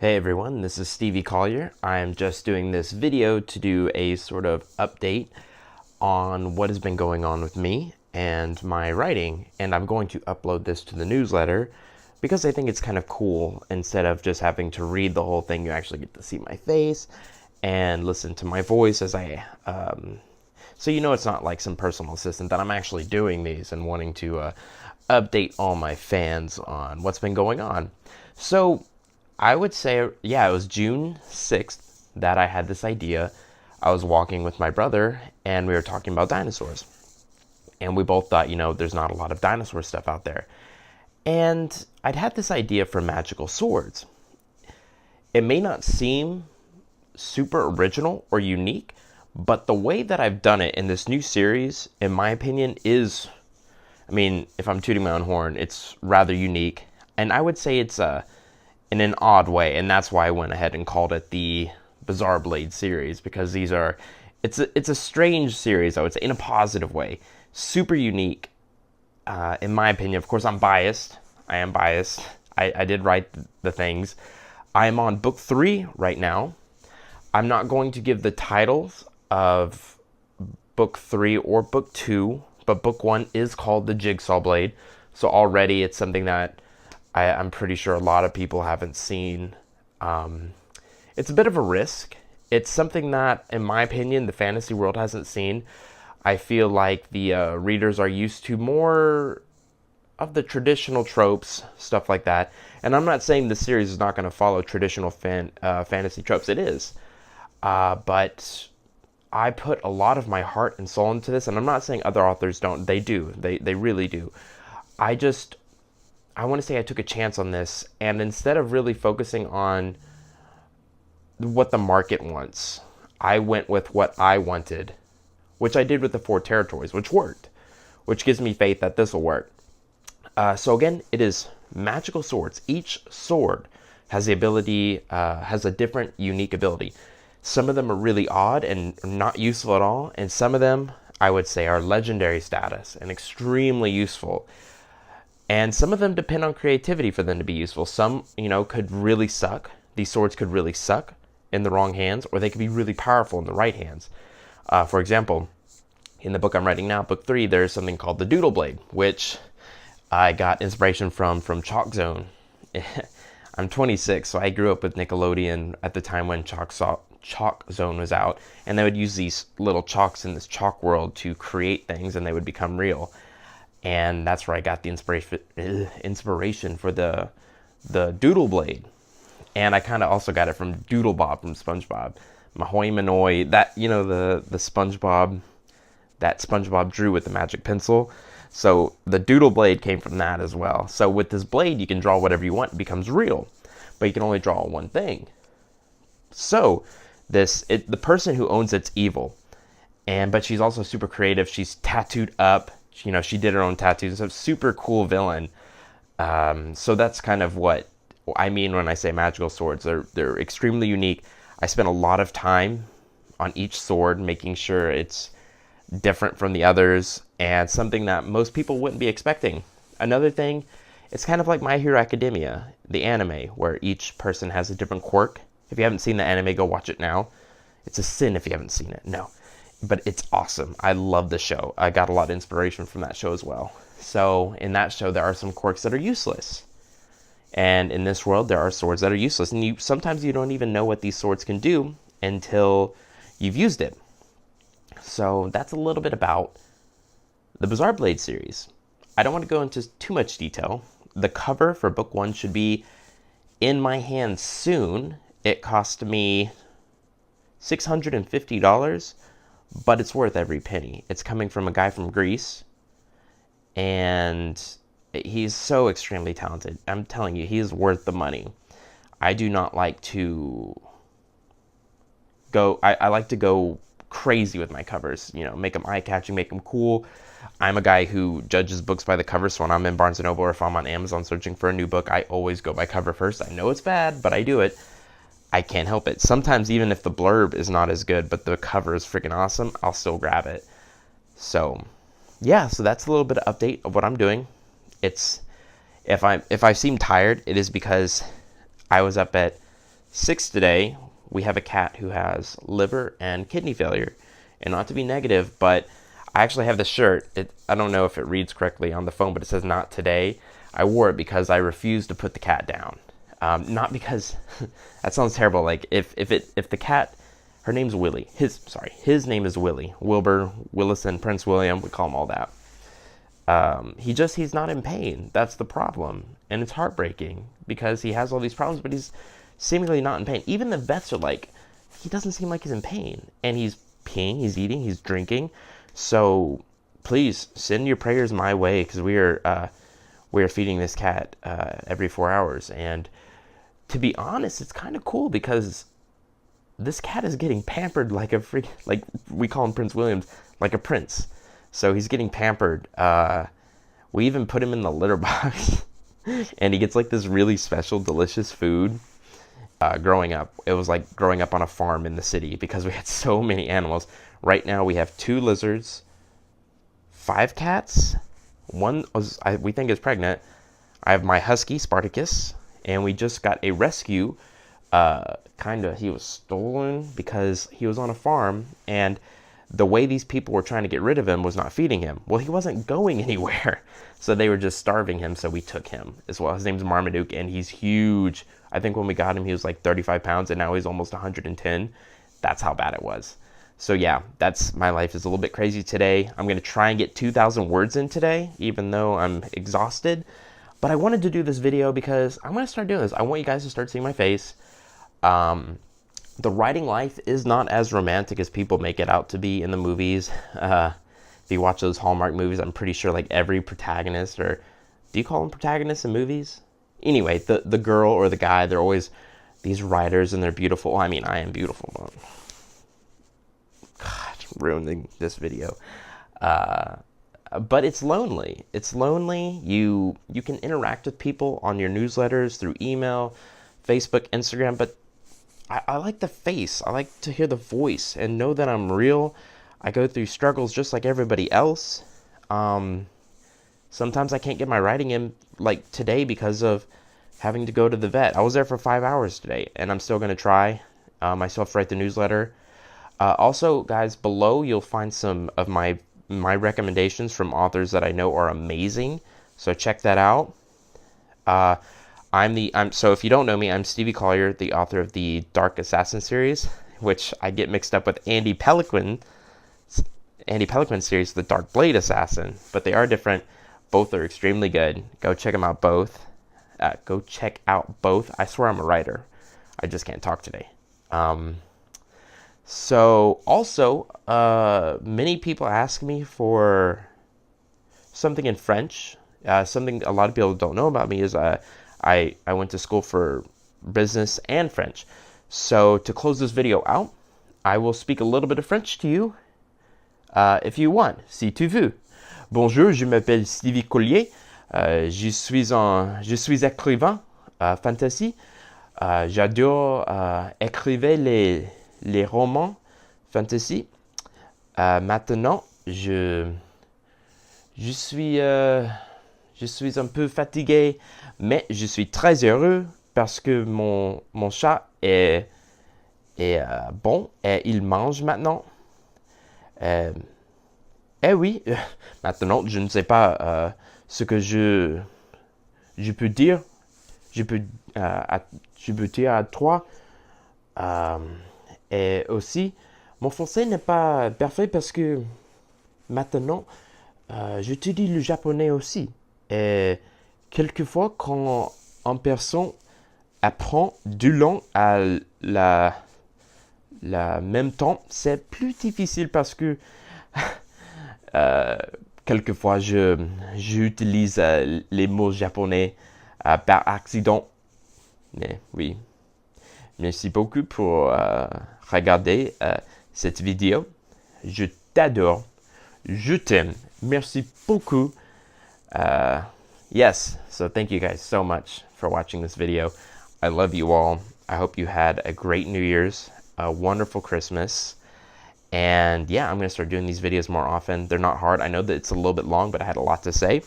Hey everyone, this is Stevie Collier. I'm just doing this video to do a sort of update on what has been going on with me and my writing, and I'm going to upload this to the newsletter because I think it's kind of cool. Instead of just having to read the whole thing, you actually get to see my face and listen to my voice as so it's not like some personal assistant, that I'm actually doing these and wanting to update all my fans on what's been going on. So I would say, yeah, it was June 6th that I had this idea. I was walking with my brother and we were talking about dinosaurs. And we both thought, there's not a lot of dinosaur stuff out there. And I'd had this idea for magical swords. It may not seem super original or unique, but the way that I've done it in this new series, in my opinion, if I'm tooting my own horn, it's rather unique. And I would say it's in an odd way, and that's why I went ahead and called it the Bizarre Blade series, because it's a strange series, I would say, in a positive way. Super unique, in my opinion. Of course, I'm biased. I am biased. I did write the things. I'm on book 3 right now. I'm not going to give the titles of book 3 or book 2, but book 1 is called The Jigsaw Blade. So already it's something that I'm pretty sure a lot of people haven't seen. It's a bit of a risk. It's something that, in my opinion, the fantasy world hasn't seen. I feel like the readers are used to more of the traditional tropes, stuff like that. And I'm not saying the series is not going to follow traditional fantasy tropes. It is. But I put a lot of my heart and soul into this, and I'm not saying other authors don't. They do. They really do. I want to say I took a chance on this, and instead of really focusing on what the market wants, I went with what I wanted, which I did with the 4 territories, which worked, which gives me faith that this will work. So again, it is magical swords. Each sword has has a different, unique ability. Some of them are really odd and not useful at all, and some of them, I would say, are legendary status and extremely useful. And some of them depend on creativity for them to be useful. Some, could really suck. These swords could really suck in the wrong hands, or they could be really powerful in the right hands. For example, in the book I'm writing now, book 3, there's something called the Doodle Blade, which I got inspiration from Chalk Zone. I'm 26, so I grew up with Nickelodeon at the time when Chalk Zone was out, and they would use these little chalks in this chalk world to create things, and they would become real. And that's where I got the inspiration for the Doodle Blade. And I kind of also got it from Doodle Bob from SpongeBob. Mahoy Manoy, that, the SpongeBob, that SpongeBob drew with the magic pencil. So the Doodle Blade came from that as well. So with this blade, you can draw whatever you want. It becomes real. But you can only draw one thing. So the person who owns it's evil. But she's also super creative. She's tattooed up. She did her own tattoos. So super cool villain. So that's kind of what I mean when I say magical swords. They're extremely unique. I spent a lot of time on each sword, making sure it's different from the others and something that most people wouldn't be expecting. Another thing, it's kind of like My Hero Academia, the anime, where each person has a different quirk. If you haven't seen the anime, go watch it now. It's a sin if you haven't seen it. No. But it's awesome. I love the show. I got a lot of inspiration from that show as well. So in that show, there are some quirks that are useless. And in this world, there are swords that are useless. And sometimes you don't even know what these swords can do until you've used it. So that's a little bit about the Bizarre Blade series. I don't want to go into too much detail. The cover for book 1 should be in my hands soon. It cost me $650. But it's worth every penny. It's coming from a guy from Greece, and he's so extremely talented. I'm telling you, he is worth the money. I do not like to I like to go crazy with my covers, make them eye-catching, make them cool. I'm a guy who judges books by the cover, so when I'm in Barnes & Noble or if I'm on Amazon searching for a new book, I always go by cover first. I know it's bad, but I do it. I can't help it. Sometimes even if the blurb is not as good, but the cover is freaking awesome, I'll still grab it. So, yeah, so that's a little bit of update of what I'm doing. It's if I seem tired, it is because I was up at 6 today, we have a cat who has liver and kidney failure. And not to be negative, but I actually have this shirt. I don't know if it reads correctly on the phone, but it says not today. I wore it because I refused to put the cat down. Not because that sounds terrible. Like if the cat, her name's Willie. His name is Willie. Wilbur, Willison, Prince William. We call him all that. He's not in pain. That's the problem. And it's heartbreaking because he has all these problems, but he's seemingly not in pain. Even the vets are like, he doesn't seem like he's in pain. And he's peeing, he's eating, he's drinking. So please send your prayers my way, because we are feeding this cat every 4 hours. And to be honest, it's kind of cool because this cat is getting pampered like like we call him Prince Williams, like a prince. So he's getting pampered. We even put him in the litter box and he gets like this really special, delicious food. Growing up, it was like growing up on a farm in the city because we had so many animals. Right now we have 2 lizards, 5 cats. One we think is pregnant. I have my husky, Spartacus, and we just got a rescue. He was stolen because he was on a farm, and the way these people were trying to get rid of him was not feeding him. Well, he wasn't going anywhere, so they were just starving him, so we took him as well. His name's Marmaduke, and he's huge. I think when we got him, he was like 35 pounds, and now he's almost 110. That's how bad it was. So yeah, my life is a little bit crazy today. I'm going to try and get 2,000 words in today, even though I'm exhausted. But I wanted to do this video because I want to start doing this. I want you guys to start seeing my face. The writing life is not as romantic as people make it out to be in the movies. If you watch those Hallmark movies, I'm pretty sure like every protagonist, or do you call them protagonists in movies? Anyway, the girl or the guy, they're always these writers and they're beautiful. I mean, I am beautiful. But God, ruining this video. But it's lonely. It's lonely. You can interact with people on your newsletters, through email, Facebook, Instagram, but I like the face. I like to hear the voice and know that I'm real. I go through struggles just like everybody else. Sometimes I can't get my writing in, like today, because of having to go to the vet. I was there for 5 hours today, and I'm still going to try. I still have to write the newsletter. Also, guys, below you'll find some of my recommendations from authors that I know are amazing. So check that out. So if you don't know me, I'm Stevie Collier, the author of the Dark Assassin series, which I get mixed up with Andy Peliquin's series, The Dark Blade Assassin, but they are different. Both are extremely good. Go check them out both. I swear I'm a writer. I just can't talk today. So also, many people ask me for something in French. Something a lot of people don't know about me is I went to school for business and French. So to close this video out, I will speak a little bit of French to you, if you want, si tu veux. Bonjour, je m'appelle Stevie Collier. Je suis écrivain fantasy. J'adore écrire les romans fantasy. Maintenant, je suis un peu fatigué, mais je suis très heureux parce que mon chat est bon et il mange maintenant. Eh oui, maintenant je ne sais pas ce que je peux dire. Je peux dire à toi. Et aussi, mon français n'est pas parfait parce que maintenant j'étudie le japonais aussi. Et quelquefois, quand une personne apprend deux langues à la même temps, c'est plus difficile parce que quelquefois j'utilise les mots japonais par accident. Mais oui, merci beaucoup pour regarder cette vidéo. Je t'adore, je t'aime. Merci beaucoup. Yes, so thank you guys so much for watching this video. I love you all. I hope you had a great New Year's, a wonderful Christmas. And yeah, I'm going to start doing these videos more often. They're not hard. I know that it's a little bit long, but I had a lot to say.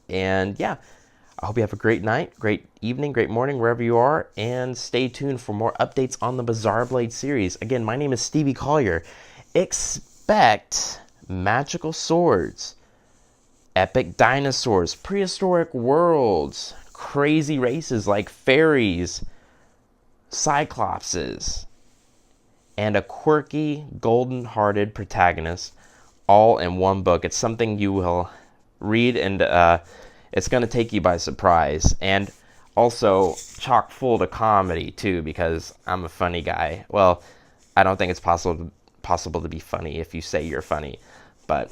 And yeah, I hope you have a great night, great evening, great morning, wherever you are, and stay tuned for more updates on the Bizarre Blade series. Again, my name is Stevie Collier. Expect magical swords, epic dinosaurs, prehistoric worlds, crazy races like fairies, cyclopses, and a quirky, golden-hearted protagonist all in one book. It's something you will read, and it's going to take you by surprise. And also chock full to comedy, too, because I'm a funny guy. Well, I don't think it's possible to be funny if you say you're funny. But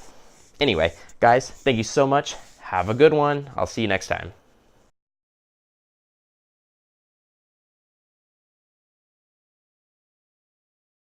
anyway, guys, thank you so much. Have a good one. I'll see you next time.